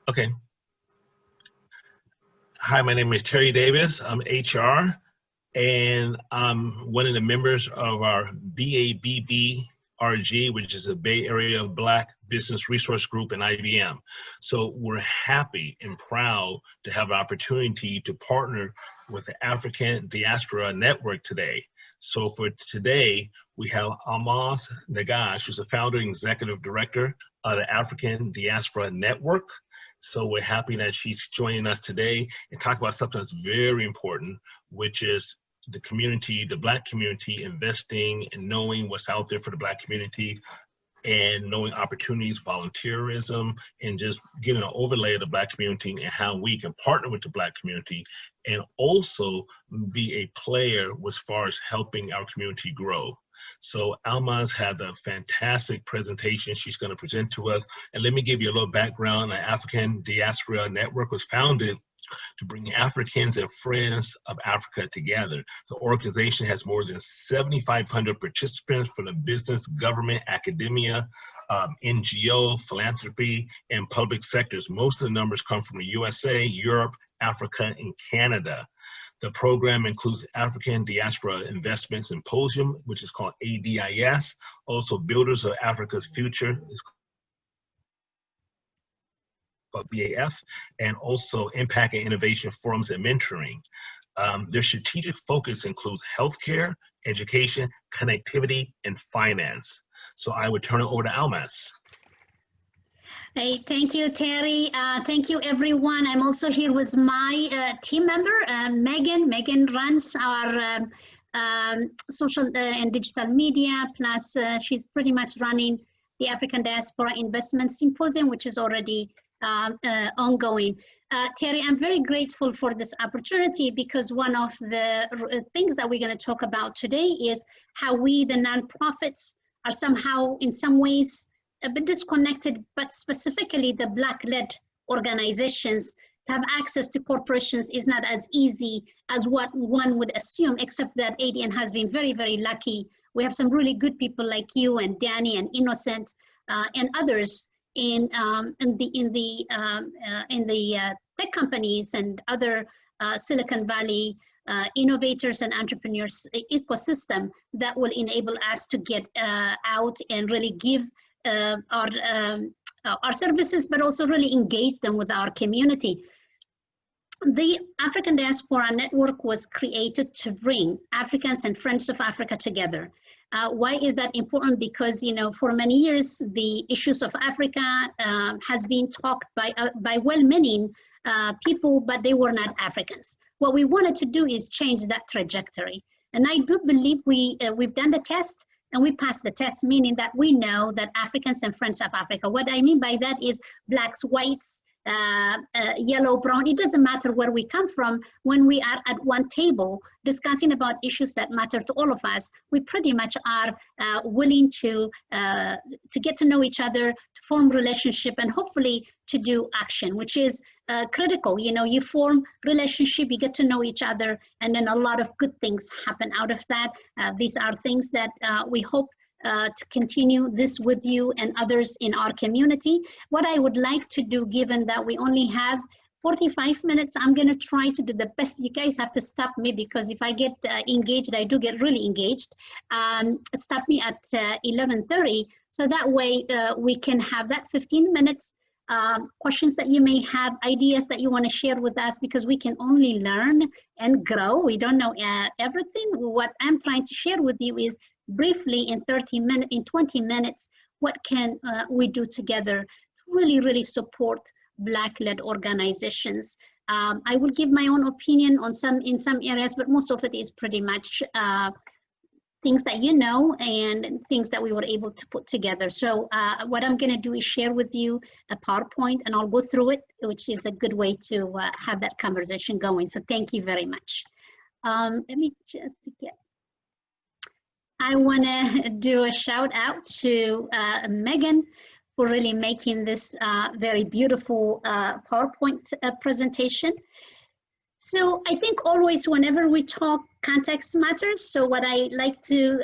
Okay. Hi, my name is Terry Davis. I'm HR, and I'm one of the members of our BABBRG, which is a Bay Area Black Business Resource Group in IBM. So we're happy and proud to have an opportunity to partner with the African Diaspora Network today. So for today, we have Almaz Nagash, who's the founder and executive director of the African Diaspora Network. So we're happy that she's joining us today and talk about something that's very important, which is the community, the Black community, investing and knowing what's out there for the Black community and knowing opportunities, volunteerism, and just getting an overlay of the Black community and how we can partner with the Black community and also be a player as far as helping our community grow. So Almaz had a fantastic presentation she's going to present to us. And let me give you a little background. The African Diaspora Network was founded to bring Africans and friends of Africa together. The organization has more than 7,500 participants from the business, government, academia, NGO, philanthropy, and public sectors. Most of the numbers come from the USA, Europe, Africa, and Canada. The program includes African Diaspora Investment Symposium, which is called ADIS, also Builders of Africa's Future, BAF, and also Impact and Innovation Forums and Mentoring. Their strategic focus includes healthcare, education, connectivity, and finance. So I would turn it over to Almaz. Hey, thank you, Terry. Thank you, everyone. I'm also here with my team member, Megan. Megan runs our social and digital media, plus she's pretty much running the African Diaspora Investment Symposium, which is already ongoing. Terry, I'm very grateful for this opportunity because one of the things that we're going to talk about today is how we, the nonprofits, are somehow in some ways a bit disconnected, but specifically the Black-led organizations have access to corporations is not as easy as what one would assume, except that ADN has been very, very lucky. We have some really good people like you and Danny and Innocent and others in the tech companies and other Silicon Valley innovators and entrepreneurs ecosystem that will enable us to get out and really give our services, but also really engage them with our community. The African Diaspora Network was created to bring Africans and friends of Africa together. Why is that important? Because, you know, for many years, the issues of Africa has been talked by well-meaning people, but they were not Africans. What we wanted to do is change that trajectory. And I do believe we've done the test and we passed the test, meaning that we know that Africans and friends of Africa, what I mean by that is blacks, whites, yellow, brown, it doesn't matter where we come from. When we are at one table discussing about issues that matter to all of us, we pretty much are willing to get to know each other, to form relationship, and hopefully to do action, which is critical. You know, you form relationship, you get to know each other, and then a lot of good things happen out of that. These are things that we hope to continue this with you and others in our community. What I would like to do, given that we only have 45 minutes, I'm going to try to do the best. You guys have to stop me because if I get engaged, I do get really engaged. Stop me at 11:30, so that way we can have that 15 minutes, questions that you may have, ideas that you want to share with us, because we can only learn and grow. We don't know everything. What I'm trying to share with you is briefly in 20 minutes, what can we do together to really support Black-led organizations. I will give my own opinion on in some areas, but most of it is pretty much things that you know and things that we were able to put together. So what I'm going to do is share with you a PowerPoint and I'll go through it, which is a good way to have that conversation going. So thank you very much. Let me just get, I want to do a shout out to Megan for really making this very beautiful PowerPoint presentation. So I think always whenever we talk, context matters. So what I like to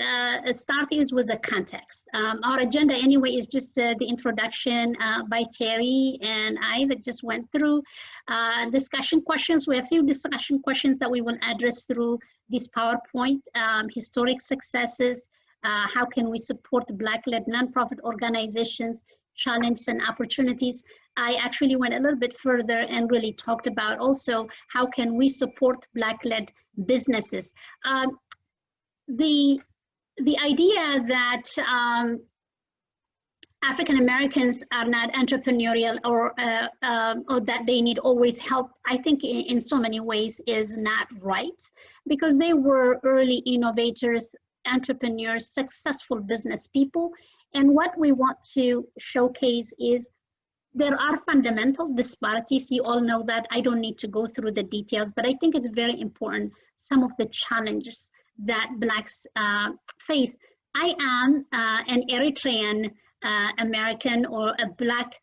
start is with a context. Our agenda anyway is just the introduction by Terry and I that just went through discussion questions. We have a few discussion questions that we will address through this PowerPoint. Historic successes, how can we support Black-led nonprofit organizations, challenges and opportunities. I actually went a little bit further and really talked about also how can we support Black-led businesses. The idea that African Americans are not entrepreneurial or that they need always help, I think in so many ways is not right, because they were early innovators, entrepreneurs, successful business people. And what we want to showcase is there are fundamental disparities. You all know that. I don't need to go through the details, but I think it's very important, some of the challenges that Blacks face. I am an Eritrean American or a Black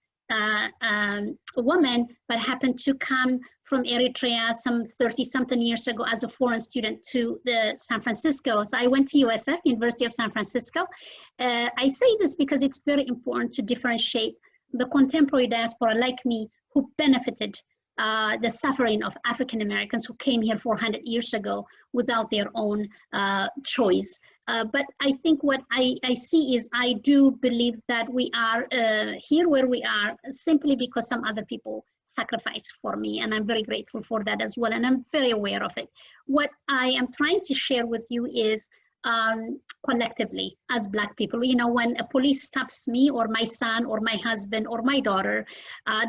woman, but happened to come from Eritrea some 30-something years ago as a foreign student to San Francisco. So I went to USF, University of San Francisco. I say this because it's very important to differentiate the contemporary diaspora like me who benefited the suffering of African Americans who came here 400 years ago without their own choice. But I think what I see is I do believe that we are here where we are simply because some other people sacrificed for me, and I'm very grateful for that as well, and I'm very aware of it. What I am trying to share with you is collectively as Black people, you know, when a police stops me or my son or my husband or my daughter,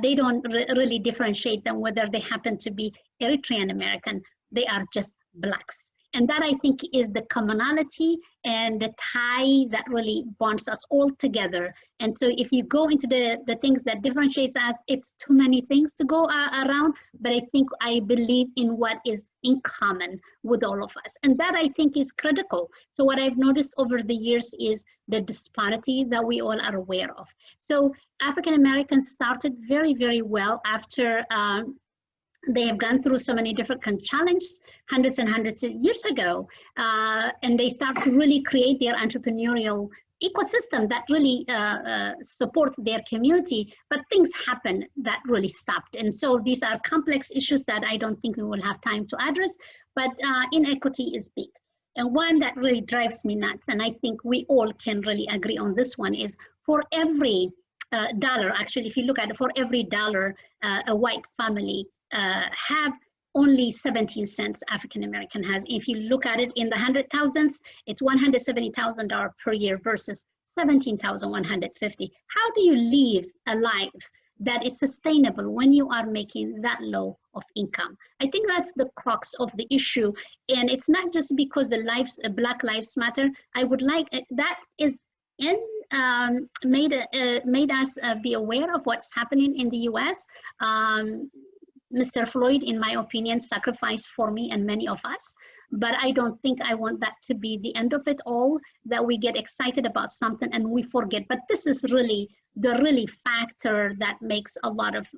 they don't really differentiate them whether they happen to be Eritrean American. They are just Blacks. And that I think is the commonality and the tie that really bonds us all together. And so if you go into the things that differentiates us, it's too many things to go around, but I believe in what is in common with all of us. And that I think is critical. So what I've noticed over the years is the disparity that we all are aware of. So African Americans started very, very well after they have gone through so many different challenges hundreds and hundreds of years ago, and they start to really create their entrepreneurial ecosystem that really supports their community, but things happen that really stopped. And so these are complex issues that I don't think we will have time to address, but inequity is big. And one that really drives me nuts, and I think we all can really agree on this one, is for every dollar, actually, if you look at it, for every dollar a white family have only 17 cents African American has. If you look at it in the 100,000s, it's $170,000 per year versus 17,150. How do you live a life that is sustainable when you are making that low of income? I think that's the crux of the issue, and it's not just because the Black Lives Matter. I would like that is made us be aware of what's happening in the U.S. Mr. Floyd, in my opinion, sacrificed for me and many of us, but I don't think I want that to be the end of it all, that we get excited about something and we forget. But this is really the factor that makes a lot of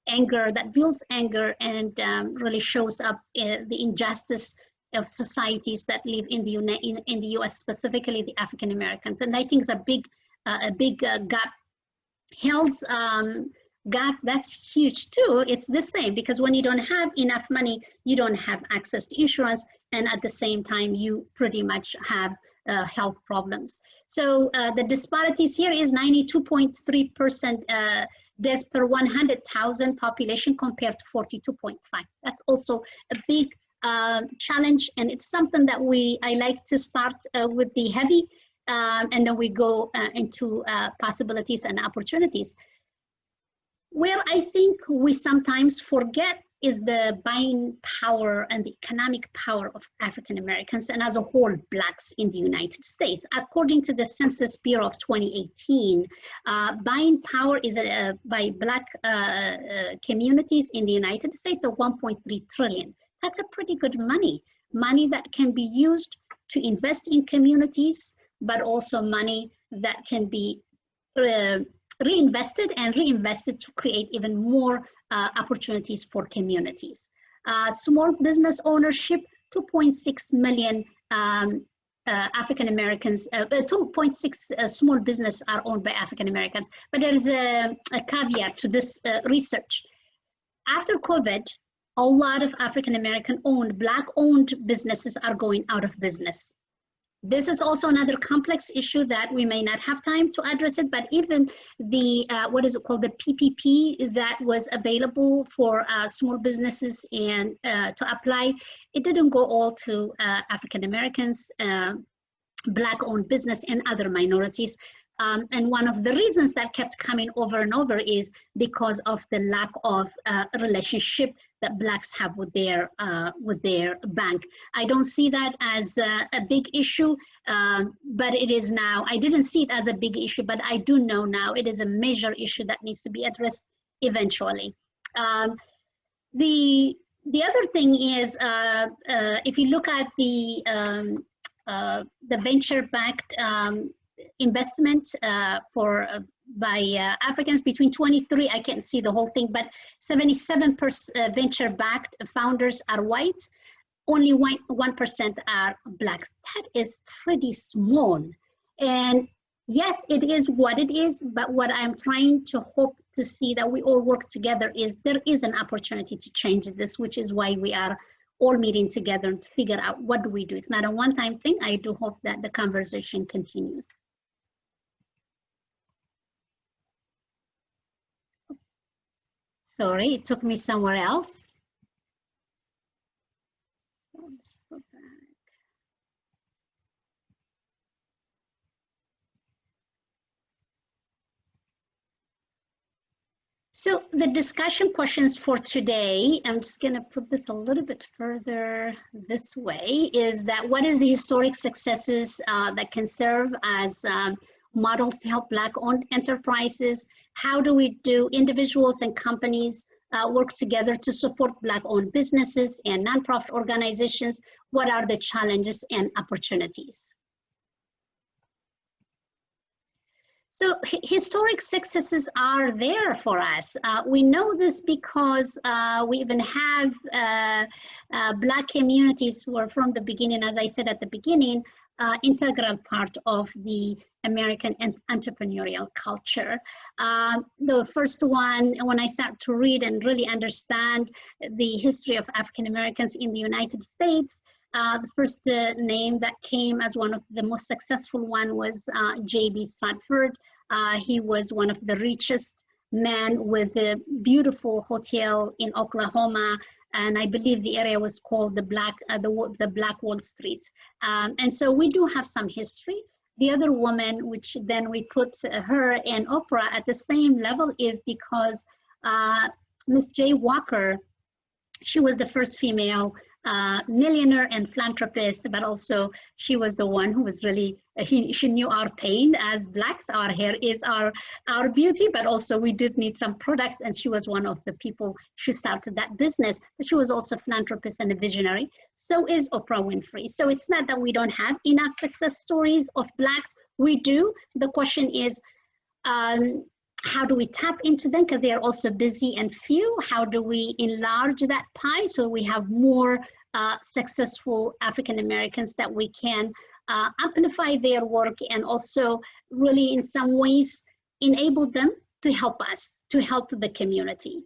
anger, that builds anger and really shows up the injustice of societies that live in the U.S., specifically the African Americans. And I think it's a big gap. Health gap, that's huge too. It's the same, because when you don't have enough money, you don't have access to insurance, and at the same time, you pretty much have health problems. So the disparities here is 92.3% deaths per 100,000 population compared to 42.5. That's also a big challenge, and it's something that I like to start with the heavy, and then we go into possibilities and opportunities. Where I think we sometimes forget is the buying power and the economic power of African Americans and as a whole Blacks in the United States. According to the Census Bureau of 2018, buying power is by Black communities in the United States of 1.3 trillion. That's a pretty good money that can be used to invest in communities, but also money that can be reinvested and reinvested to create even more opportunities for communities. Small business ownership, 2.6 million African Americans, 2.6 small business are owned by African Americans. But there is a caveat to this research. After COVID, a lot of African American owned, Black owned businesses are going out of business. This is also another complex issue that we may not have time to address it, but even the, what is it called, the PPP that was available for small businesses and to apply, it didn't go all to African Americans, Black owned business and other minorities. And one of the reasons that kept coming over and over is because of the lack of relationship that Blacks have with their bank. I don't see that as a big issue, but it is now. I didn't see it as a big issue, but I do know now it is a major issue that needs to be addressed eventually. The other thing is, if you look at the venture-backed investment by Africans between 23, I can't see the whole thing, but 77% venture-backed founders are white, only 1% are Blacks. That is pretty small. And yes, it is what it is, but what I'm trying to hope to see that we all work together is there is an opportunity to change this, which is why we are all meeting together to figure out what do we do. It's not a one-time thing. I do hope that the conversation continues. Sorry, it took me somewhere else. Let's go back. So the discussion questions for today, I'm just going to put this a little bit further this way, is that what is the historic successes that can serve as models to help Black-owned enterprises? How do we do individuals and companies work together to support Black-owned businesses and nonprofit organizations? What are the challenges and opportunities? So historic successes are there for us. We know this because we even have Black communities who are from the beginning, as I said at the beginning, integral part of the American entrepreneurial culture. The first one, when I start to read and really understand the history of African Americans in the United States, the first name that came as one of the most successful one was J.B. Stratford. He was one of the richest men with a beautiful hotel in Oklahoma, and I believe the area was called the Black Wall Street. And so we do have some history. The other woman, which then we put her and Oprah at the same level, is because Miss J. Walker, she was the first female millionaire and philanthropist, but also she was the one who was really, she knew our pain as Blacks. Our hair is our beauty, but also we did need some products, and she was one of the people, she started that business, but she was also a philanthropist and a visionary. So is Oprah Winfrey. So it's not that we don't have enough success stories of Blacks, we do. The question is, how do we tap into them, because they are also busy and few? How do we enlarge that pie so we have more successful African Americans that we can amplify their work and also really in some ways enable them to help us, to help the community?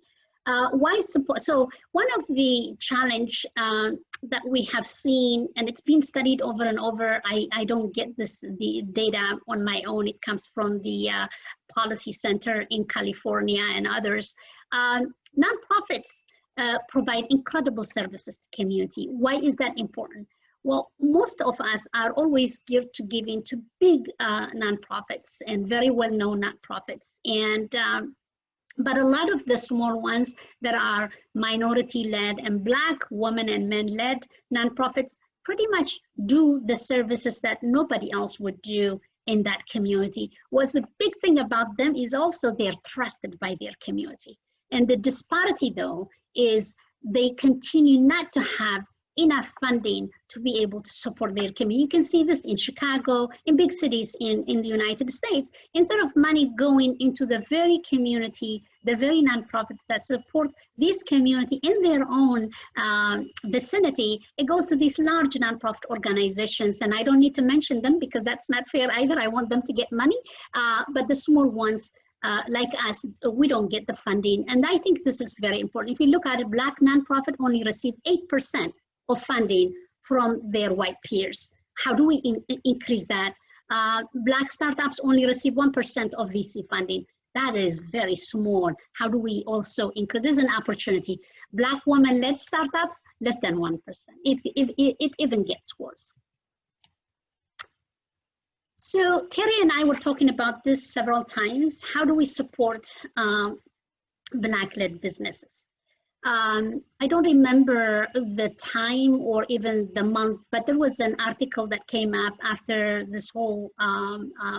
Why support? So one of the challenge that we have seen, and it's been studied over and over, I don't get the data on my own, it comes from the Policy Center in California and others. Nonprofits provide incredible services to community. Why is that important? Well, most of us are always geared to giving to big nonprofits and very well-known nonprofits. And but a lot of the small ones that are minority-led and Black women and men-led nonprofits pretty much do the services that nobody else would do in that community. What's the big thing about them is also they're trusted by their community. And the disparity though is they continue not to have enough funding to be able to support their community. You can see this in Chicago, in big cities in the United States. Instead of money going into the very community, the very nonprofits that support this community in their own vicinity, it goes to these large nonprofit organizations. And I don't need to mention them because that's not fair either. I want them to get money, but the small ones, like us, we don't get the funding. And I think this is very important. If you look at it, Black nonprofit only receive 8% of funding from their white peers. How do we increase that? Black startups only receive 1% of VC funding. That is very small. How do we also increase? There's an opportunity. Black women-led startups, less than 1%. It even gets worse. So Terry and I were talking about this several times. How do we support Black-led businesses? I don't remember the time or even the month, but there was an article that came up after this whole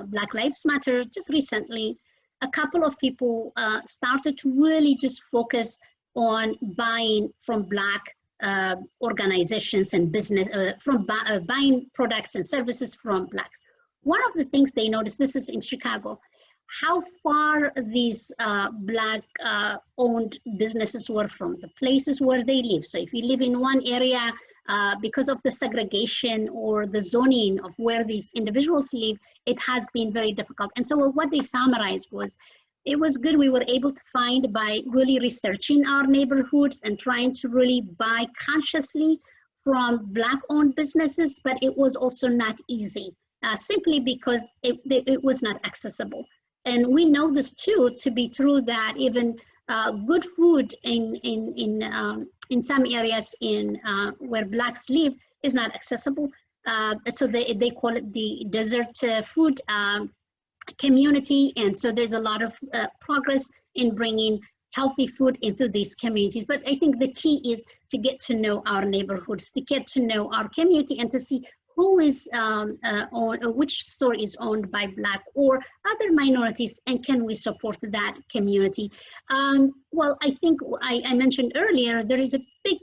Black Lives Matter just recently. A couple of people started to really just focus on buying from Black organizations and business, buying products and services from Blacks. One of the things they noticed, this is in Chicago, how far these Black owned businesses were from the places where they live. So if you live in one area, because of the segregation or the zoning of where these individuals live, it has been very difficult. And so what they summarized was, it was good we were able to find by really researching our neighborhoods and trying to really buy consciously from Black owned businesses, but it was also not easy, simply because it was not accessible. And we know this too to be true, that even good food in some areas where Blacks live is not accessible. So they call it the desert food community. And so there's a lot of progress in bringing healthy food into these communities. But I think the key is to get to know our neighborhoods, to get to know our community, and to see who is which store is owned by Black or other minorities, and can we support that community? Well, I think I mentioned earlier, there is a big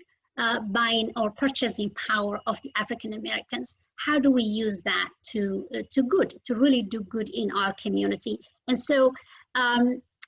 buying or purchasing power of the African Americans. How do we use that to really do good in our community? And so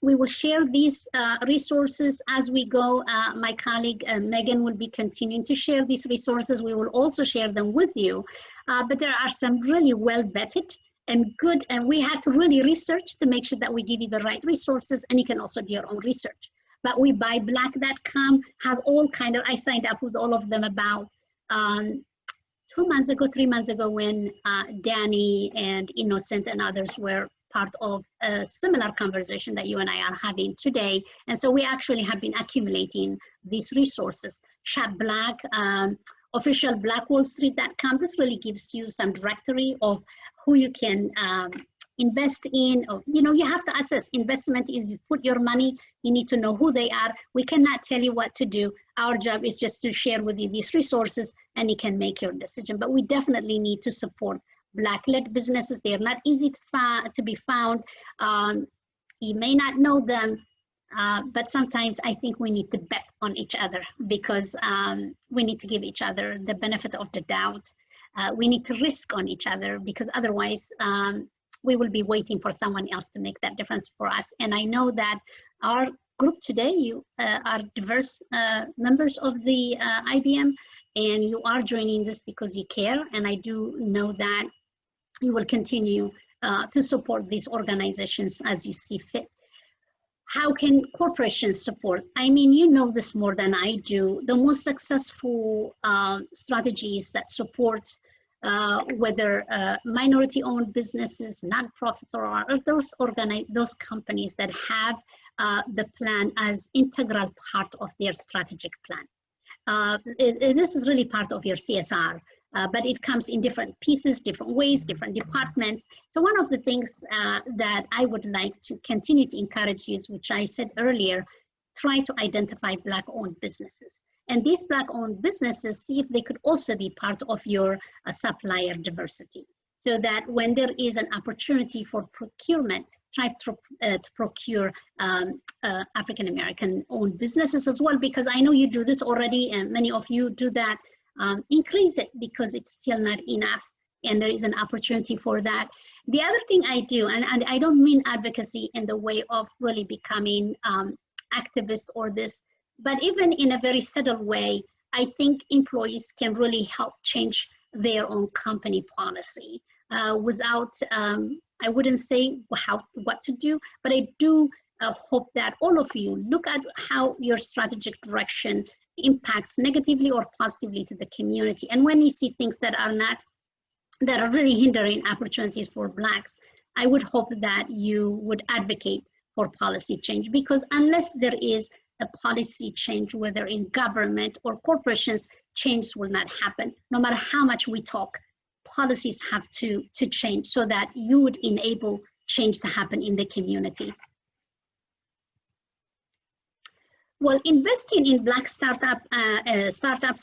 we will share these resources as we go. My colleague Megan will be continuing to share these resources. We will also share them with you. But there are some really well vetted and good, and we have to really research to make sure that we give you the right resources, and you can also do your own research. But WeBuyBlack.com has all kind of, I signed up with all of them about 3 months ago when Danny and Innocent and others were part of a similar conversation that you and I are having today. And so we actually have been accumulating these resources. Shop Black, official blackwallstreet.com. This really gives you some directory of who you can invest in. You have to assess. Investment is you put your money, you need to know who they are. We cannot tell you what to do. Our job is just to share with you these resources, and you can make your decision. But we definitely need to support Black-led businesses. They are not easy to be found. You may not know them, but sometimes I think we need to bet on each other, because we need to give each other the benefit of the doubt. We need to risk on each other, because otherwise we will be waiting for someone else to make that difference for us. And I know that our group today, you are diverse members of the IBM, and you are joining this because you care. And I do know that you will continue to support these organizations as you see fit. How can corporations support? I mean, you know this more than I do. The most successful strategies that support whether minority-owned businesses, nonprofits, or those companies that have the plan as integral part of their strategic plan. This is really part of your CSR. But it comes in different pieces, different ways, different departments. So one of the things that I would like to continue to encourage you is, which I said earlier, try to identify Black-owned businesses. And these Black-owned businesses, see if they could also be part of your supplier diversity, so that when there is an opportunity for procurement, try to procure African-American owned businesses as well, because I know you do this already, and many of you do that. increase it, because it's still not enough, and there is an opportunity for that. The other thing I do, and I don't mean advocacy in the way of really becoming activist or this, but even in a very subtle way, I think employees can really help change their own company policy without, I wouldn't say what to do, but I do hope that all of you look at how your strategic direction impacts negatively or positively to the community. And when you see things that are really hindering opportunities for Blacks, I would hope that you would advocate for policy change, because unless there is a policy change, whether in government or corporations, change will not happen. No matter how much we talk, policies have to change so that you would enable change to happen in the community. Well, investing in Black startups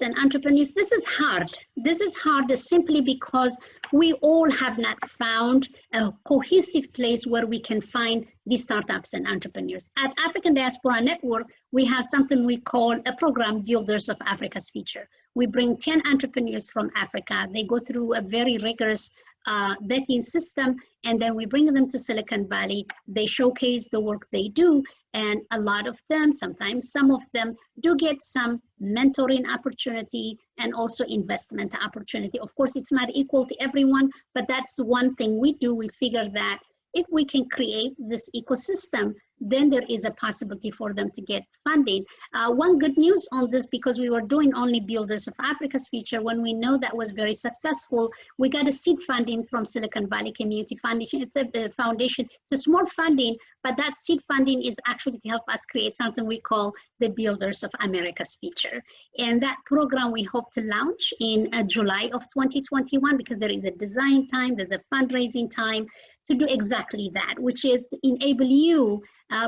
and entrepreneurs, this is hard. This is hard simply because we all have not found a cohesive place where we can find these startups and entrepreneurs. At African Diaspora Network, we have something we call a program, Builders of Africa's Future. We bring 10 entrepreneurs from Africa. They go through a very rigorous vetting system, and then we bring them to Silicon Valley. They showcase the work they do, and a lot of them, sometimes some of them, do get some mentoring opportunity and also investment opportunity. Of course, it's not equal to everyone, but that's one thing we do. We figure that if we can create this ecosystem, then there is a possibility for them to get funding. One good news on this, because we were doing only Builders of Africa's Future, when we know that was very successful, we got a seed funding from Silicon Valley Community Foundation. It's a foundation, it's a small funding, but that seed funding is actually to help us create something we call the Builders of America's Future. And that program we hope to launch in July of 2021, because there is a design time, there's a fundraising time to do exactly that, which is to enable you,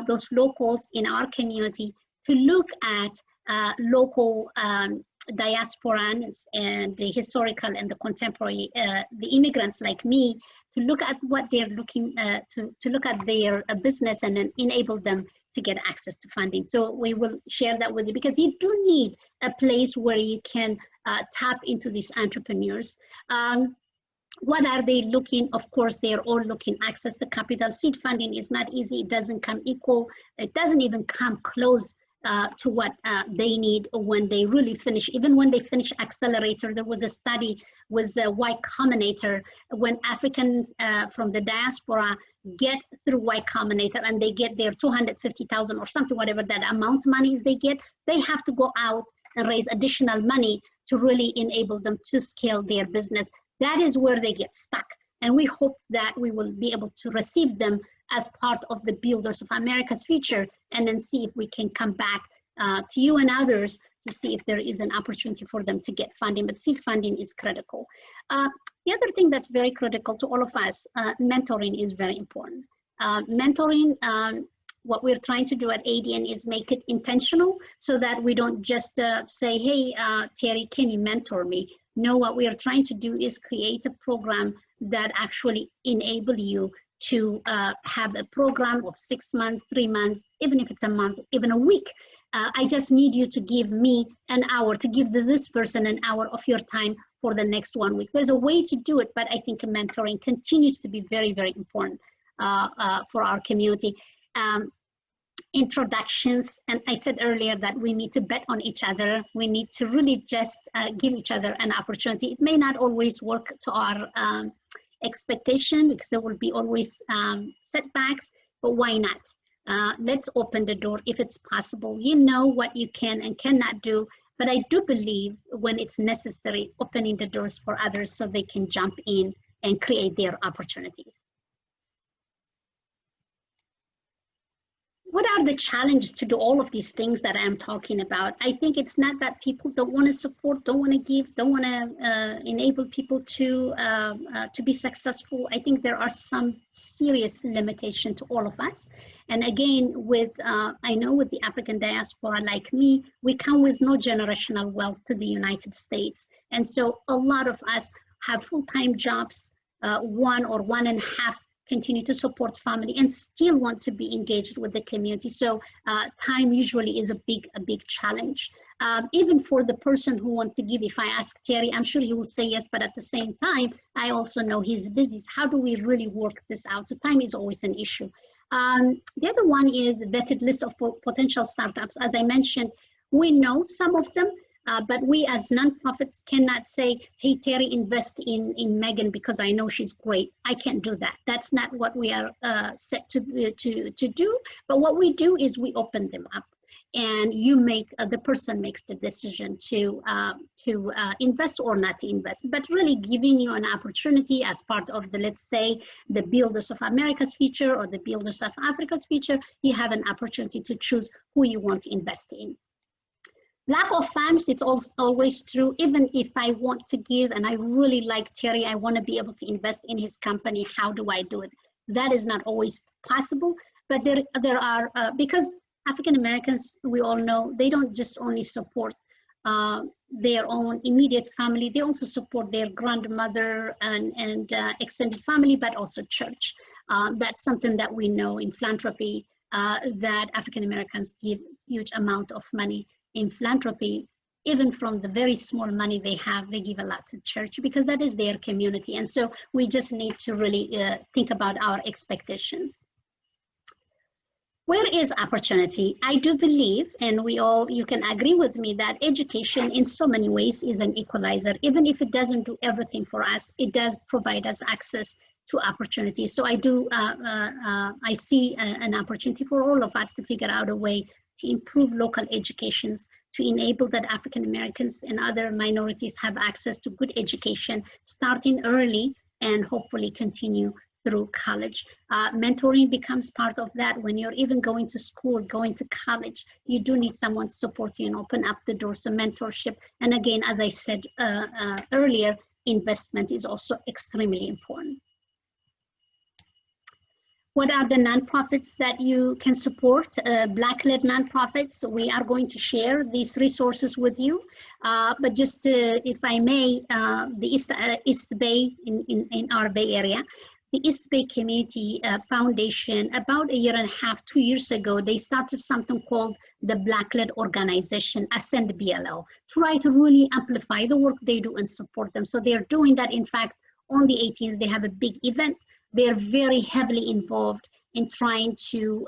those locals in our community, to look at local diasporans and the historical and the contemporary, the immigrants like me, to look at what they're looking to look at their business and then enable them to get access to funding. So we will share that with you, because you do need a place where you can tap into these entrepreneurs. What are they looking? Of course, they're all looking access to capital. Seed funding is not easy. It doesn't come equal. It doesn't even come close to what they need when they really finish. Even when they finish accelerator, there was a study with Y Combinator, when Africans from the diaspora get through Y Combinator and they get their 250,000 or something, whatever that amount monies they get, they have to go out and raise additional money to really enable them to scale their business. That is where they get stuck. And we hope that we will be able to receive them as part of the Builders of America's Future, and then see if we can come back to you and others to see if there is an opportunity for them to get funding. But seed funding is critical. The other thing that's very critical to all of us, mentoring is very important. Mentoring, what we're trying to do at ADN is make it intentional, so that we don't just say, hey, Terry, can you mentor me? No, what we are trying to do is create a program that actually enable you to have a program of 6 months, 3 months, even if it's a month, even a week. I just need you to give me an hour, to give this person an hour of your time for the next 1 week. There's a way to do it, but I think mentoring continues to be very, very important for our community. Introductions, and I said earlier that we need to bet on each other. We need to really just give each other an opportunity. It may not always work to our expectation, because there will be always setbacks, but why not? Let's open the door if it's possible. You know what you can and cannot do, but I do believe when it's necessary, opening the doors for others so they can jump in and create their opportunities. What are the challenges to do all of these things that I'm talking about? I think it's not that people don't want to support, don't want to give, don't want to enable people to be successful. I think there are some serious limitations to all of us. And again, with I know with the African diaspora like me, we come with no generational wealth to the United States. And so a lot of us have full-time jobs, 1 or 1.5 continue to support family, and still want to be engaged with the community. So time usually is a big challenge. Even for the person who wants to give, if I ask Terry, I'm sure he will say yes, but at the same time, I also know he's busy. How do we really work this out? So time is always an issue. The other one is the vetted list of potential startups. As I mentioned, we know some of them, but we as nonprofits cannot say, hey, Terry, invest in Megan because I know she's great. I can't do that. That's not what we are set to do. But what we do is we open them up, and you make the person makes the decision to invest or not to invest. But really giving you an opportunity as part of the, let's say, the Builders of America's future or the Builders of Africa's future, you have an opportunity to choose who you want to invest in. Lack of funds, it's always true. Even if I want to give and I really like Terry, I want to be able to invest in his company, how do I do it? That is not always possible, but there are, because African Americans, we all know, they don't just only support their own immediate family, they also support their grandmother and extended family, but also church. That's something that we know in philanthropy, that African Americans give huge amount of money in philanthropy. Even from the very small money they have, they give a lot to church because that is their community. And so we just need to really think about our expectations. Where is opportunity? I do believe, and you can agree with me, that education in so many ways is an equalizer. Even if it doesn't do everything for us, it does provide us access to opportunities. So I see an opportunity for all of us to figure out a way to improve local educations, to enable that African Americans and other minorities have access to good education, starting early and hopefully continue through college. Mentoring becomes part of that. When you're even going to school, going to college, you do need someone to support you and open up the doors to mentorship. And again, as I said earlier, investment is also extremely important. What are the nonprofits that you can support? Black-led nonprofits. We are going to share these resources with you. But just if I may, the East Bay in our Bay Area, the East Bay Community Foundation, about 1.5 years, 2 years ago, they started something called the Black-led organization, Ascend BLL, to try to really amplify the work they do and support them. So they're doing that. In fact, on the 18th, they have a big event. They're very heavily involved in trying to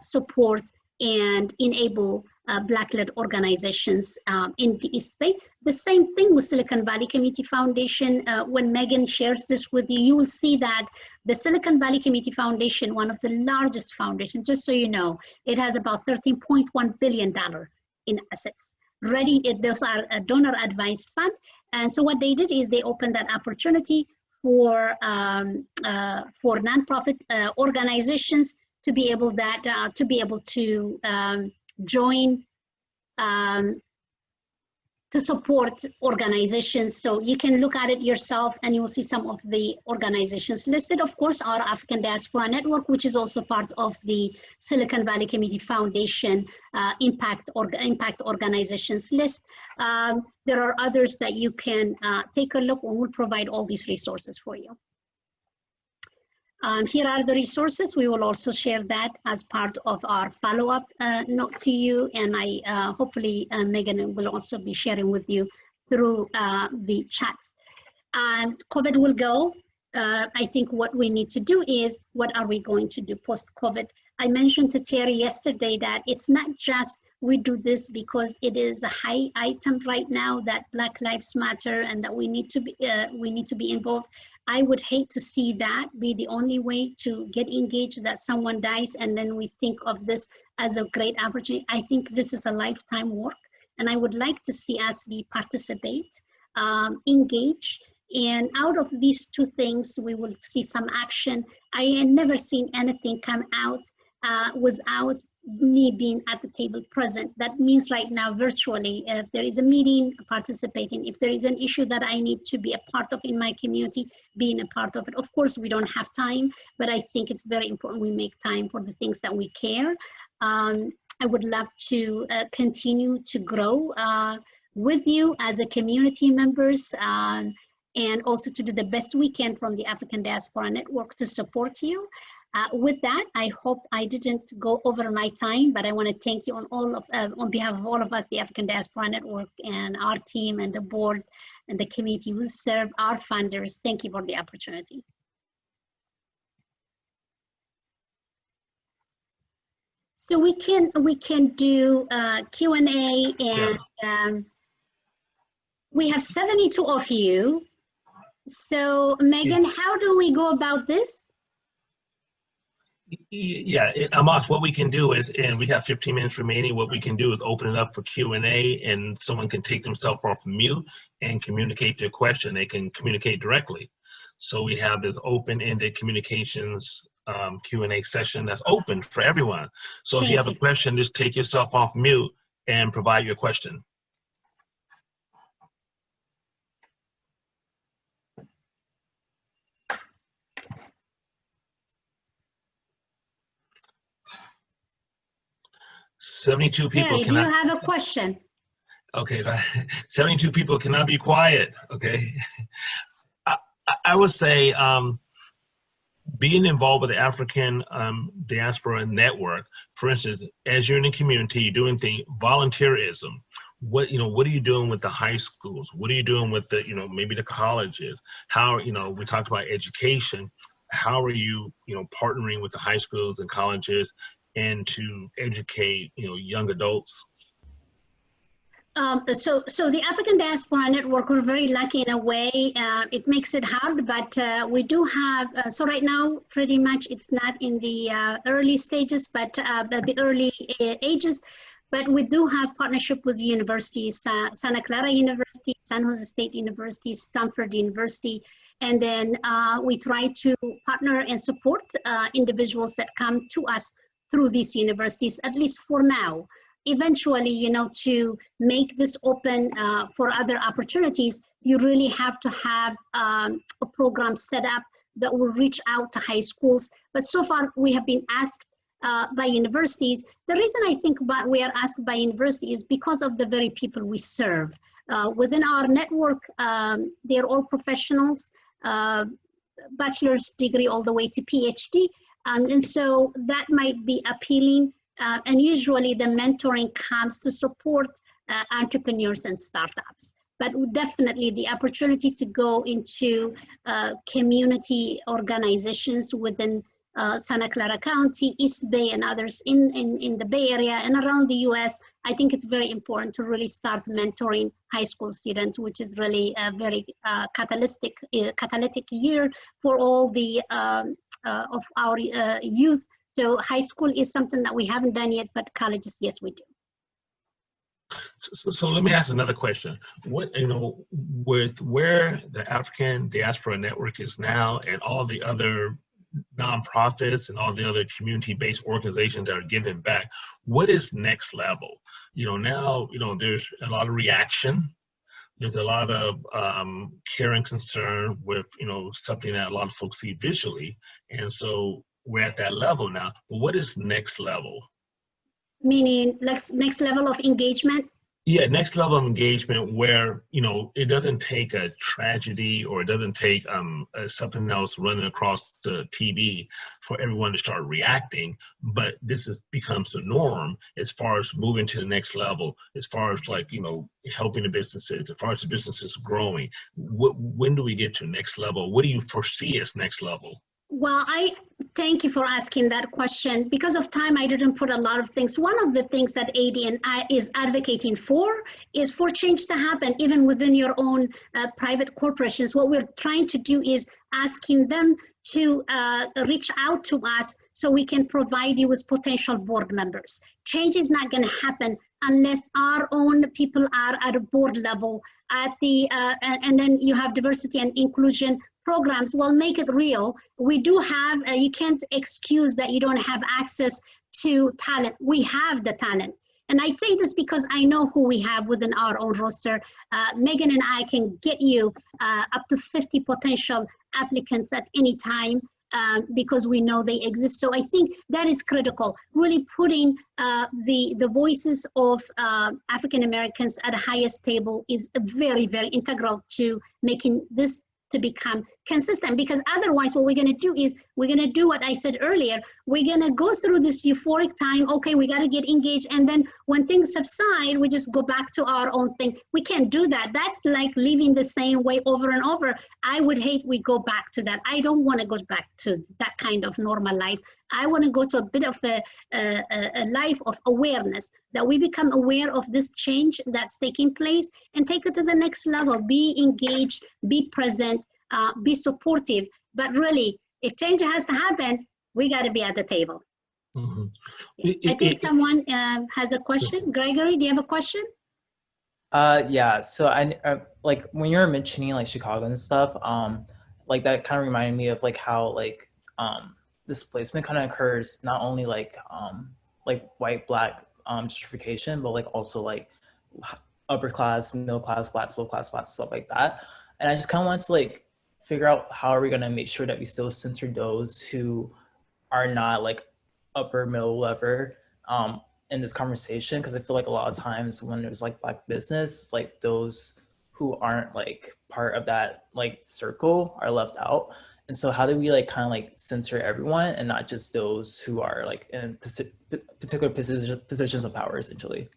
support and enable Black-led organizations in the East Bay. The same thing with Silicon Valley Community Foundation. When Megan shares this with you, you will see that the Silicon Valley Community Foundation, one of the largest foundations, just so you know, it has about $13.1 billion in assets. Those are a donor advised fund. And so what they did is they opened that opportunity for nonprofit organizations to be able to join to support organizations. So you can look at it yourself and you will see some of the organizations listed. Of course, our African Diaspora Network, which is also part of the Silicon Valley Community Foundation impact organizations list. There are others that you can take a look, and we'll provide all these resources for you. Here are the resources. We will also share that as part of our follow-up note to you, and hopefully Megan will also be sharing with you through the chats. COVID will go. I think what we need to do is, what are we going to do post-COVID? I mentioned to Terry yesterday that it's not just we do this because it is a high item right now, that Black Lives Matter and that we need to be involved. I would hate to see that be the only way to get engaged, that someone dies and then we think of this as a great opportunity. I think this is a lifetime work, and I would like to see us participate, engage, and out of these two things, we will see some action. I had never seen anything come out without me being at the table present. That means right now virtually, if there is a meeting, participating, if there is an issue that I need to be a part of in my community, being a part of it. Of course, we don't have time, but I think it's very important we make time for the things that we care. I would love to continue to grow with you as a community members. and also to do the best we can from the African Diaspora Network to support you. With that, I hope I didn't go over my time, but I want to thank you on behalf of all of us, the African Diaspora Network, and our team and the board and the community who serve our funders. Thank you for the opportunity. So we can do Q&A, and we have 72 of you. So Megan, how do we go about this? Yeah, Amos, what we can do is, and we have 15 minutes remaining, what we can do is open it up for Q&A, and someone can take themselves off mute and communicate their question. They can communicate directly. So we have this open-ended communications Q&A session that's open for everyone. So if you have a question, just take yourself off mute and provide your question. "72 people Harry, cannot..." do you have a question? Okay, 72 people cannot be quiet, okay? I would say being involved with the African Diaspora Network, for instance, as you're in the community, you're doing things, volunteerism. What are you doing with the high schools? What are you doing with the, maybe the colleges? How, we talked about education. How are you, partnering with the high schools and colleges and to educate, young adults? So the African Diaspora Network, we're very lucky in a way. It makes it hard, but we do have, so right now, pretty much it's not in the early stages, but the early ages, but we do have partnership with universities, Santa Clara University, San Jose State University, Stanford University, and then we try to partner and support individuals that come to us through these universities, at least for now. Eventually, to make this open for other opportunities, you really have to have a program set up that will reach out to high schools. But so far, we have been asked by universities. The reason I think we are asked by universities is because of the very people we serve. Within our network, they're all professionals, bachelor's degree all the way to PhD. And so that might be appealing. And usually the mentoring comes to support entrepreneurs and startups. But definitely the opportunity to go into community organizations within Santa Clara County, East Bay, and others in the Bay Area and around the US, I think it's very important to really start mentoring high school students, which is really a very catalytic year for all the of our youth. So high school is something that we haven't done yet, but colleges, yes, we do. So let me ask another question. What, with where the African Diaspora Network is now and all the other nonprofits and all the other community-based organizations that are giving back, what is next level? Now, there's a lot of reaction. There's a lot of care and concern with, something that a lot of folks see visually. And so we're at that level now, but what is next level? Meaning next level of engagement? Yeah, next level of engagement where, it doesn't take a tragedy or it doesn't take something else running across the TV for everyone to start reacting, but this becomes the norm as far as moving to the next level, as far as helping the businesses, as far as the businesses growing. When do we get to next level? What do you foresee as next level? Well, I thank you for asking that question. Because of time, I didn't put a lot of things. One of the things that ADNI is advocating for is for change to happen, even within your own private corporations. What we're trying to do is asking them to reach out to us so we can provide you with potential board members. Change is not going to happen unless our own people are at a board level, and then you have diversity and inclusion programs. Well, make it real. We do have, you can't excuse that you don't have access to talent. We have the talent. And I say this because I know who we have within our own roster. Megan and I can get you up to 50 potential applicants at any time. because we know they exist. So I think that is critical, really putting the voices of African Americans at the highest table is very, very integral to making this to become consistent, because otherwise what we're going to do is we're going to do what I said earlier. We're going to go through this euphoric time. Okay, we got to get engaged. And then when things subside, we just go back to our own thing. We can't do that. That's like living the same way over and over. I would hate we go back to that. I don't want to go back to that kind of normal life. I want to go to a bit of a life of awareness, that we become aware of this change that's taking place and take it to the next level. Be engaged, be present, be supportive. But really, if change has to happen, we got to be at the table. Mm-hmm. I think someone has a question. Gregory, do you have a question? Yeah. So I like when you were mentioning like Chicago and stuff, like that kind of reminded me of like how like displacement kind of occurs not only like white black gentrification, but like also like upper class, middle class, blacks, low class blacks, stuff like that. And I just kind of wanted to like figure out how are we going to make sure that we still censor those who are not like upper middle level in this conversation, because I feel like a lot of times when there's like black business, like those who aren't like part of that like circle are left out. And so how do we like kind of like censor everyone and not just those who are like in particular positions of power, essentially?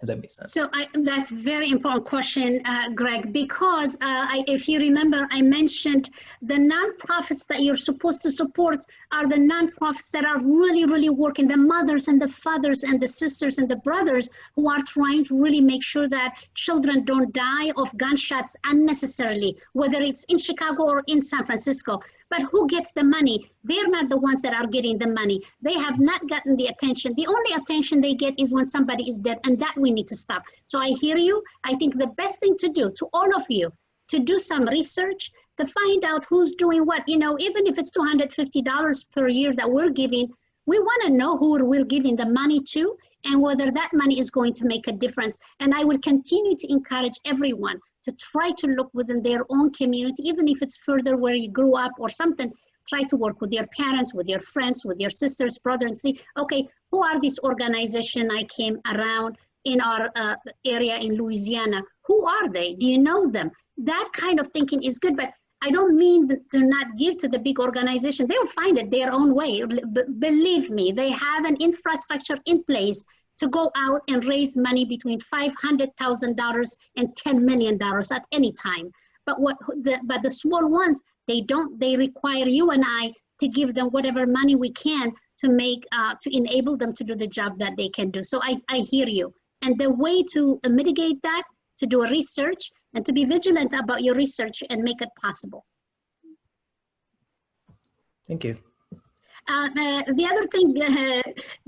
If that makes sense. So that's a very important question, Greg, because if you remember, I mentioned the nonprofits that you're supposed to support are the nonprofits that are really, really working, the mothers and the fathers and the sisters and the brothers who are trying to really make sure that children don't die of gunshots unnecessarily, whether it's in Chicago or in San Francisco. But who gets the money? They're not the ones that are getting the money. They have not gotten the attention. The only attention they get is when somebody is dead, and that we need to stop. So I hear you. I think the best thing to do, to all of you, to do some research, to find out who's doing what. You know, even if it's $250 per year that we're giving, we want to know who we're giving the money to and whether that money is going to make a difference. And I will continue to encourage everyone to try to look within their own community, even if it's further where you grew up or something. Try to work with your parents, with your friends, with your sisters, brothers, and see, okay, who are these organizations I came around in our area in Louisiana? Who are they? Do you know them? That kind of thinking is good, but I don't mean to not give to the big organization. They'll find it their own way. Believe me, they have an infrastructure in place to go out and raise money between $500,000 and $10 million at any time. But the small ones, they require you and I to give them whatever money we can to make, to enable them to do the job that they can do. So I hear you. And the way to mitigate that, to do a research and to be vigilant about your research and make it possible. Thank you. The other thing,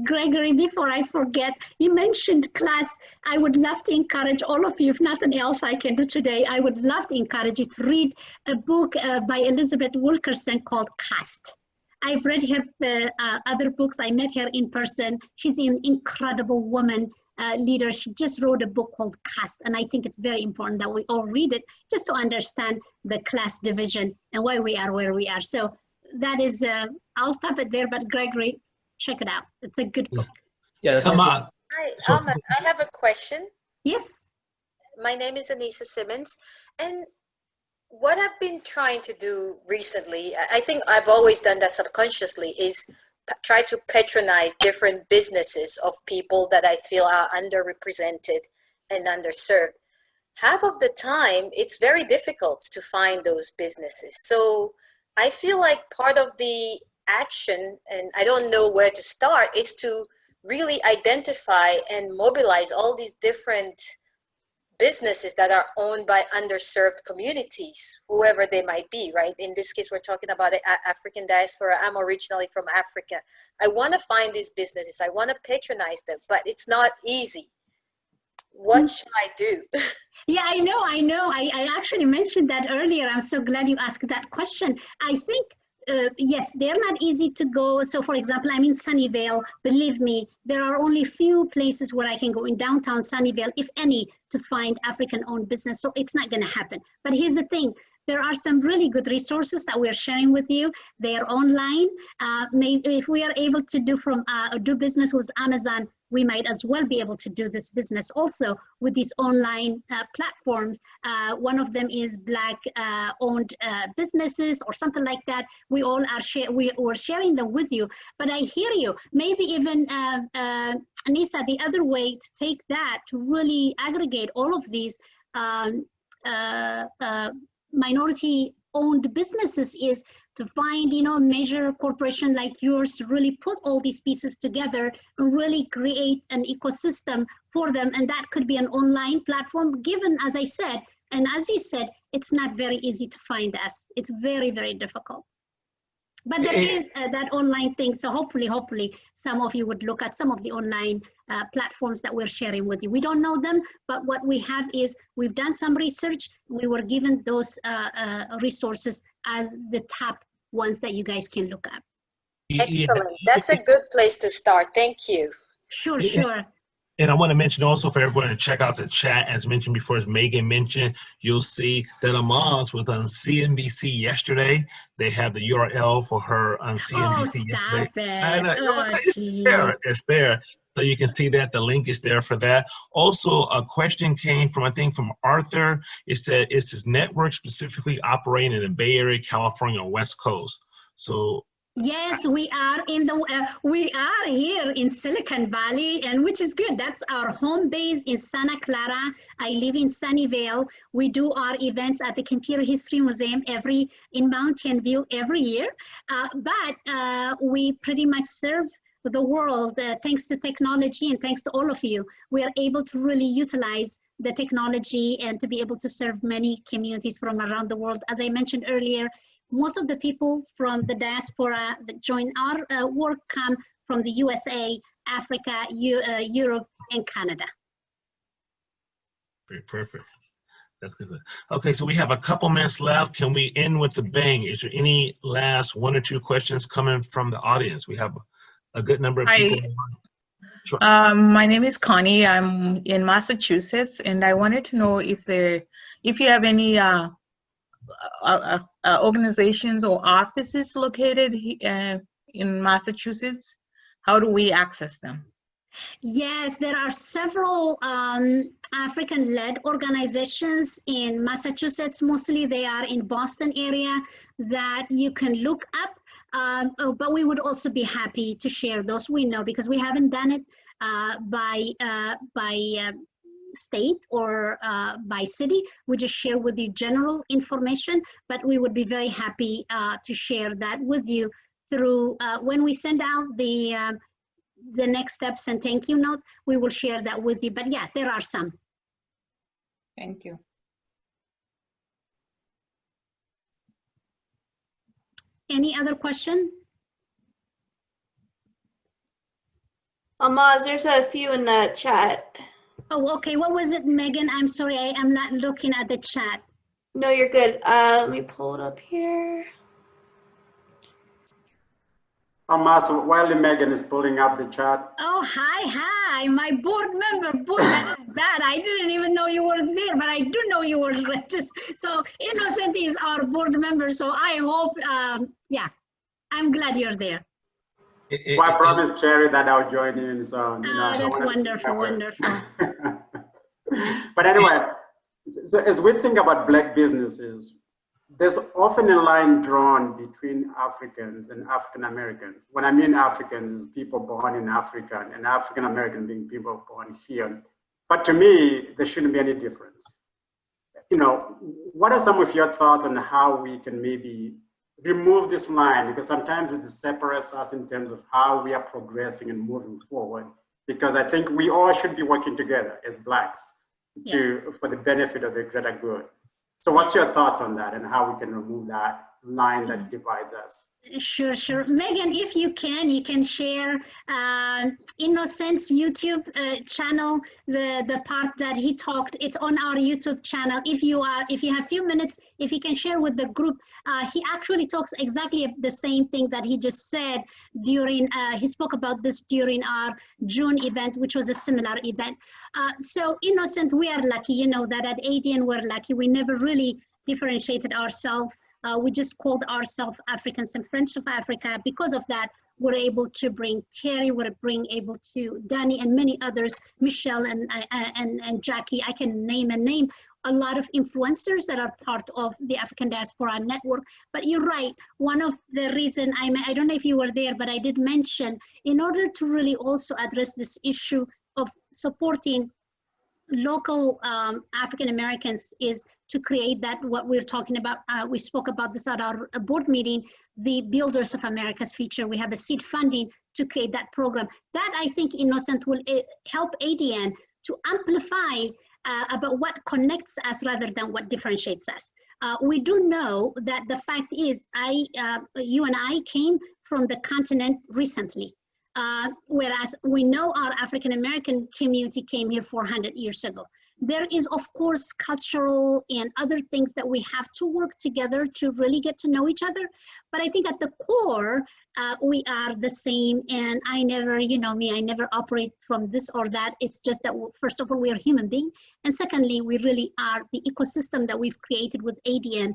Gregory, before I forget, you mentioned class. I would love to encourage all of you, if nothing else I can do today, I would love to encourage you to read a book by Elizabeth Wilkerson called Caste. I've read her other books. I met her in person. She's an incredible woman leader. She just wrote a book called Caste, and I think it's very important that we all read it just to understand the class division and why we are where we are. So that is, I'll stop it there, but Gregory, check it out. It's a good book. Yeah, that's Hi, Ahmad, I have a question. Yes. My name is Anissa Simmons, and what I've been trying to do recently, I think I've always done that subconsciously, is try to patronize different businesses of people that I feel are underrepresented and underserved. Half of the time, it's very difficult to find those businesses. So I feel like part of the action, and I don't know where to start, is to really identify and mobilize all these different businesses that are owned by underserved communities, whoever they might be, right? In this case, we're talking about the African diaspora. I'm originally from Africa. I want to find these businesses. I want to patronize them, but it's not easy. What should I do? Yeah, I know. I actually mentioned that earlier. I'm so glad you asked that question. I think, yes, they're not easy to go. So for example, I'm in Sunnyvale. Believe me, there are only few places where I can go in downtown Sunnyvale, if any, to find African-owned business. So it's not going to happen. But here's the thing. there are some really good resources that we're sharing with you. They are online. Maybe if we are able to do business with Amazon, we might as well be able to do this business also with these online platforms. One of them is Black owned businesses or something like that. We all are we're sharing them with you. But I hear you. Maybe even Anissa, the other way to take that to really aggregate all of these minority owned businesses is to find, you know, major corporation like yours to really put all these pieces together and really create an ecosystem for them. And that could be an online platform, given, as I said, and as you said, it's not very easy to find us. It's very, very difficult. But there is that online thing. So hopefully some of you would look at some of the online platforms that we're sharing with you. We don't know them, but what we have is we've done some research. We were given those resources as the top ones that you guys can look at. Excellent. That's a good place to start. Thank you. Sure, sure. And I want to mention also for everyone to check out the chat, as mentioned before, as Megan mentioned, you'll see that Amaz was on CNBC yesterday. They have the URL for her on CNBC. Oh, stop yesterday. it. It's there. So you can see that the link is there for that. Also, a question came from, I think, from Arthur. It said, is this network specifically operating in the Bay Area, California, or West Coast? So yes, we are we are here in Silicon Valley, and which is good. That's our home base in Santa Clara. I live in Sunnyvale. We do our events at the Computer History Museum in Mountain View every year. But we pretty much serve the world thanks to technology and thanks to all of you. We are able to really utilize the technology and to be able to serve many communities from around the world. As I mentioned earlier, most of the people from the diaspora that join our work come from the USA, Africa, Europe, and Canada. Very perfect. That's good. Okay, so we have a couple minutes left. Can we end with a bang? Is there any last 1 or 2 questions coming from the audience? We have a good number of people. My name is Connie. I'm in Massachusetts, and I wanted to know if you have any organizations or offices located in Massachusetts. How do we access them? Yes, there are several African-led organizations in Massachusetts. Mostly they are in Boston area that you can look up. But we would also be happy to share those. We know because we haven't done it by state or by city. We just share with you general information, but we would be very happy to share that with you through when we send out the next steps and thank you note, we will share that with you. But yeah, there are some. Thank you. Any other question? Amaz, there's a few in the chat. Oh, okay. What was it, Megan? I'm sorry, I am not looking at the chat. No, you're good. Let me pull it up here. Amaz, while Megan is pulling up the chat. Oh, hi, my board member. That is bad. I didn't even know you were there, but I do know you were registered. So Innocent is our board member. So I hope, yeah, I'm glad you're there. Well, I promised Cherry that I'll join in. So, you know, that's wonderful, wonderful. But anyway, so as we think about Black businesses, there's often a line drawn between Africans and African Americans. When I mean Africans, is people born in Africa, and African American being people born here. But to me, there shouldn't be any difference. You know, what are some of your thoughts on how we can maybe remove this line? Because sometimes it separates us in terms of how we are progressing and moving forward. Because I think we all should be working together as Blacks for the benefit of the greater good. So what's your thoughts on that and how we can remove that line that divides us? Sure, sure. Megan, if you can share Innocent's YouTube channel, the part that he talked, it's on our YouTube channel. If you have a few minutes, if you can share with the group, he actually talks exactly the same thing that he just said during, he spoke about this during our June event, which was a similar event. So Innocent, we are lucky, you know, that at ADN we're lucky. We never really differentiated ourselves. We just called ourselves Africans and Friends of Africa. Because of that, we're able to bring Terry, able to Danny and many others, Michelle and Jackie. I can name a lot of influencers that are part of the African Diaspora Network. But you're right, one of the reason, I don't know if you were there, but I did mention, in order to really also address this issue of supporting local African Americans, is to create that, what we're talking about. We spoke about this at our board meeting, the Builders of America's Future. We have a seed funding to create that program. That, I think, Innocent, will help ADN to amplify about what connects us rather than what differentiates us. We do know that the fact is, you and I came from the continent recently, whereas we know our African American community came here 400 years ago. There is, of course, cultural and other things that we have to work together to really get to know each other. But I think at the core, we are the same. And I never, you know me, I never operate from this or that. It's just that, first of all, we are human beings. And secondly, we really are, the ecosystem that we've created with ADN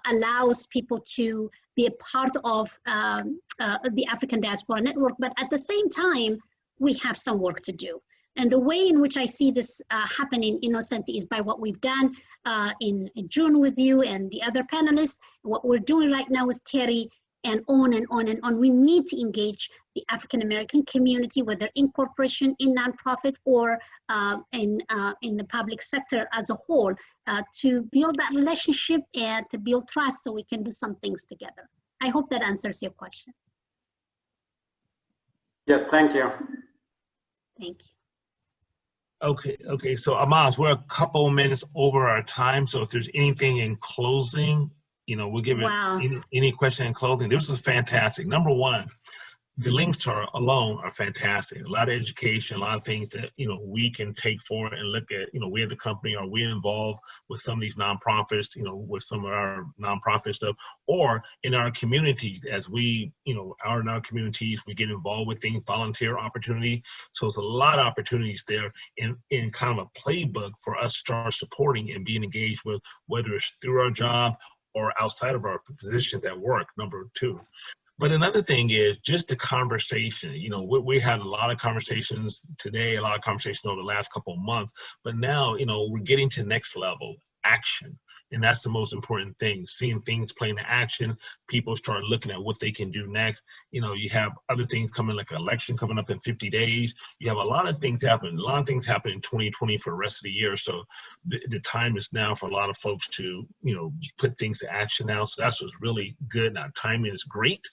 allows people to be a part of the African Diaspora Network. But at the same time, we have some work to do. And the way in which I see this happening, Innocent, is by what we've done in June with you and the other panelists. What we're doing right now with Terry, and on and on and on. We need to engage the African American community, whether in corporation, in nonprofit, or in the public sector as a whole, to build that relationship and to build trust so we can do some things together. I hope that answers your question. Yes, thank you. Thank you. Okay. So Amaz, we're a couple minutes over our time. So if there's anything in closing, we'll give it any question in closing. This is fantastic. Number one, the links alone are fantastic. A lot of education, a lot of things that, we can take forward and look at, we as a company, are we involved with some of these nonprofits, with some of our nonprofit stuff, or in our communities, as we, are in our communities, we get involved with things, volunteer opportunity. So there's a lot of opportunities there in kind of a playbook for us to start supporting and being engaged with, whether it's through our job or outside of our positions at work, number two. But another thing is just the conversation. We had a lot of conversations today, a lot of conversations over the last couple of months, but now, we're getting to next level action. And that's the most important thing, seeing things play into action. People start looking at what they can do next. You have other things coming, like an election coming up in 50 days. You have a lot of things happening. A lot of things happen in 2020 for the rest of the year. So the time is now for a lot of folks to, put things to action now. So that's what's really good. Now, timing is great.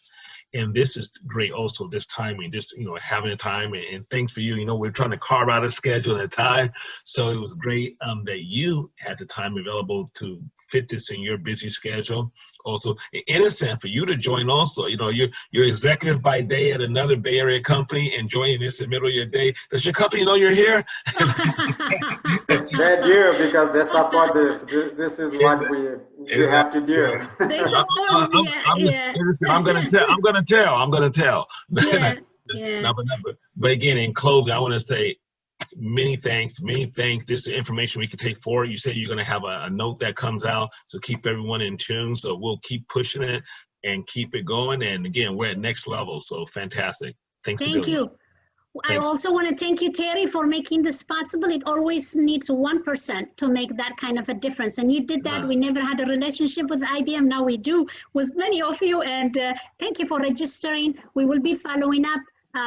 And this is great also, this timing, just, having a time, and thanks for you. We're trying to carve out a schedule and a time. So it was great that you had the time available to fit this in your busy schedule. Also, Innocent, for you to join also, you're executive by day at another Bay Area company and joining this in the middle of your day. Does your company know you're here? They do, because they support this. This is what we have to do. They support I'm gonna tell. Yeah. But again, in closing, I want to say many thanks. This is the information we can take forward. You said you're going to have a note that comes out, so keep everyone in tune. So we'll keep pushing it and keep it going. And again, we're at next level. So fantastic. Thank you. I also want to thank you, Terry, for making this possible. It always needs 1% to make that kind of a difference. And you did that. Yeah. We never had a relationship with IBM. Now we do with many of you. And thank you for registering. We will be following up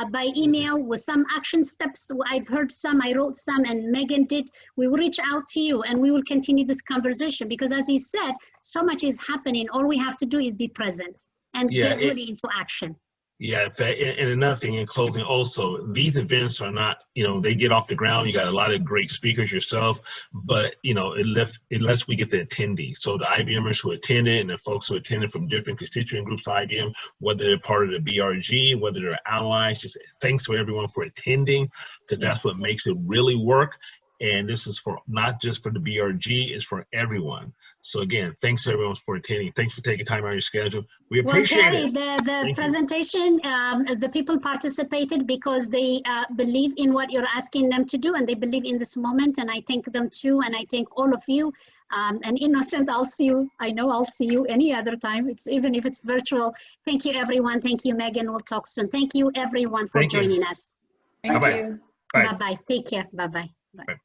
by email with some action steps. I've heard some, I wrote some, and Megan did. We will reach out to you and we will continue this conversation, because as he said, so much is happening. All we have to do is be present and get really into action. Yeah, in fact, and another thing in closing also, these events are not, they get off the ground. You got a lot of great speakers yourself, but, unless we get the attendees. So the IBMers who attended and the folks who attended from different constituent groups of IBM, whether they're part of the BRG, whether they're allies, just thanks to everyone for attending, because that's what makes it really work. And this is for not just for the BRG, it's for everyone. So again, thanks to everyone for attending. Thanks for taking time out of your schedule. We appreciate it. The presentation, the people participated because they believe in what you're asking them to do, and they believe in this moment. And I thank them too. And I thank all of you And Innocent, I'll see you. I know I'll see you any other time. Even if it's virtual. Thank you, everyone. Thank you, Megan. We'll talk soon. Thank you, everyone, for joining us. Thank Bye-bye. you. Bye. Bye-bye. Take care. Bye-bye. Bye. Bye.